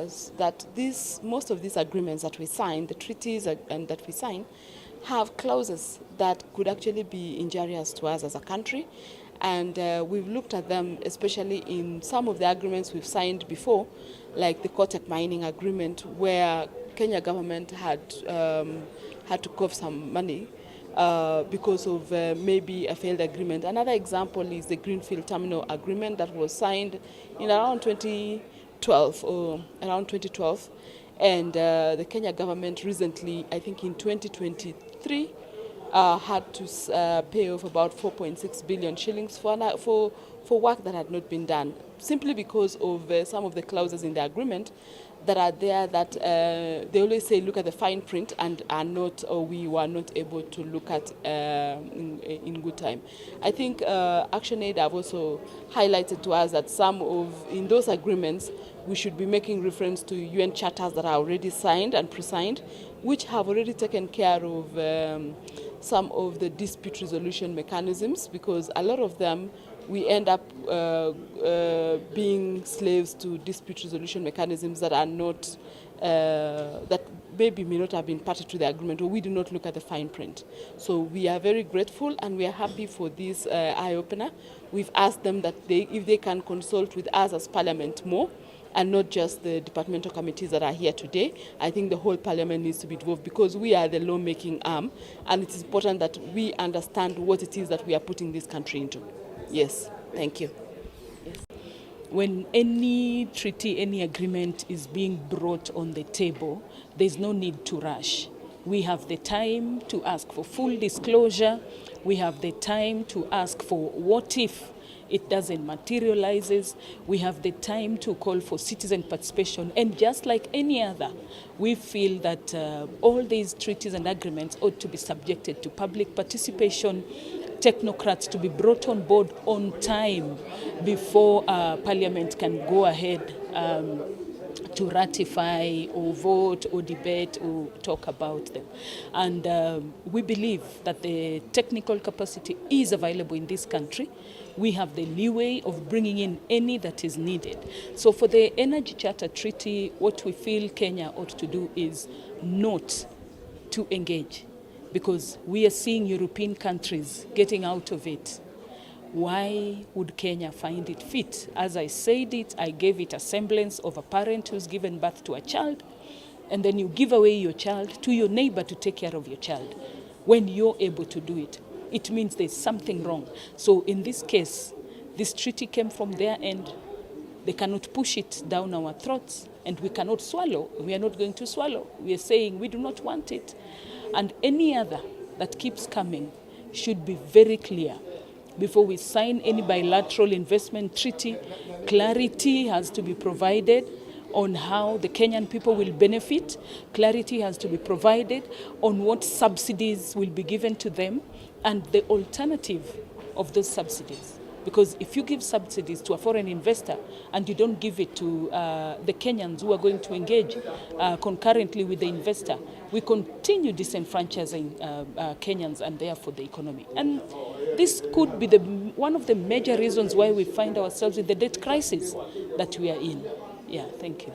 us that most of these agreements that we sign, the treaties and that we sign, have clauses that could actually be injurious to us as a country. And we've looked at them, especially in some of the agreements we've signed before, like the Kotek mining agreement, where Kenya government had to cough some money because of maybe a failed agreement. Another example is the Greenfield Terminal Agreement that was signed in around 2012, and the Kenya government recently, I think in 2023, had to pay off about 4.6 billion shillings for work that had not been done, simply because of some of the clauses in the agreement that are there that they always say look at the fine print and are not, or we were not able to look at in good time. I think ActionAid have also highlighted to us that in those agreements we should be making reference to UN charters that are already signed and pre-signed, which have already taken care of some of the dispute resolution mechanisms, because a lot of them we end up being slaves to dispute resolution mechanisms that are not, that maybe may not have been party to the agreement, or we do not look at the fine print. So we are very grateful and we are happy for this eye-opener. We've asked them that if they can consult with us as Parliament more, and not just the departmental committees that are here today. I think the whole Parliament needs to be involved, because we are the lawmaking arm, and it is important that we understand what it is that we are putting this country into. Yes, thank you. Yes. When any treaty, any agreement is being brought on the table, there's no need to rush. We have the time to ask for full disclosure. We have the time to ask for what if it doesn't materializes. We have the time to call for citizen participation. And just like any other, we feel that all these treaties and agreements ought to be subjected to public participation, technocrats to be brought on board on time before Parliament can go ahead to ratify or vote or debate or talk about them. And we believe that the technical capacity is available in this country. We have the leeway of bringing in any that is needed. So for the Energy Charter Treaty, what we feel Kenya ought to do is not to engage, because we are seeing European countries getting out of it. Why would Kenya find it fit? As I said it, I gave it a semblance of a parent who's given birth to a child, and then you give away your child to your neighbor to take care of your child. When you're able to do it, it means there's something wrong. So in this case, this treaty came from their end. They cannot push it down our throats, and we cannot swallow. We are not going to swallow. We are saying we do not want it. And any other that keeps coming should be very clear. Before we sign any bilateral investment treaty, clarity has to be provided on how the Kenyan people will benefit. Clarity has to be provided on what subsidies will be given to them and the alternative of those subsidies. Because if you give subsidies to a foreign investor and you don't give it to the Kenyans who are going to engage concurrently with the investor, we continue disenfranchising Kenyans and therefore the economy. And this could be one of the major reasons why we find ourselves in the debt crisis that we are in. Yeah, thank you.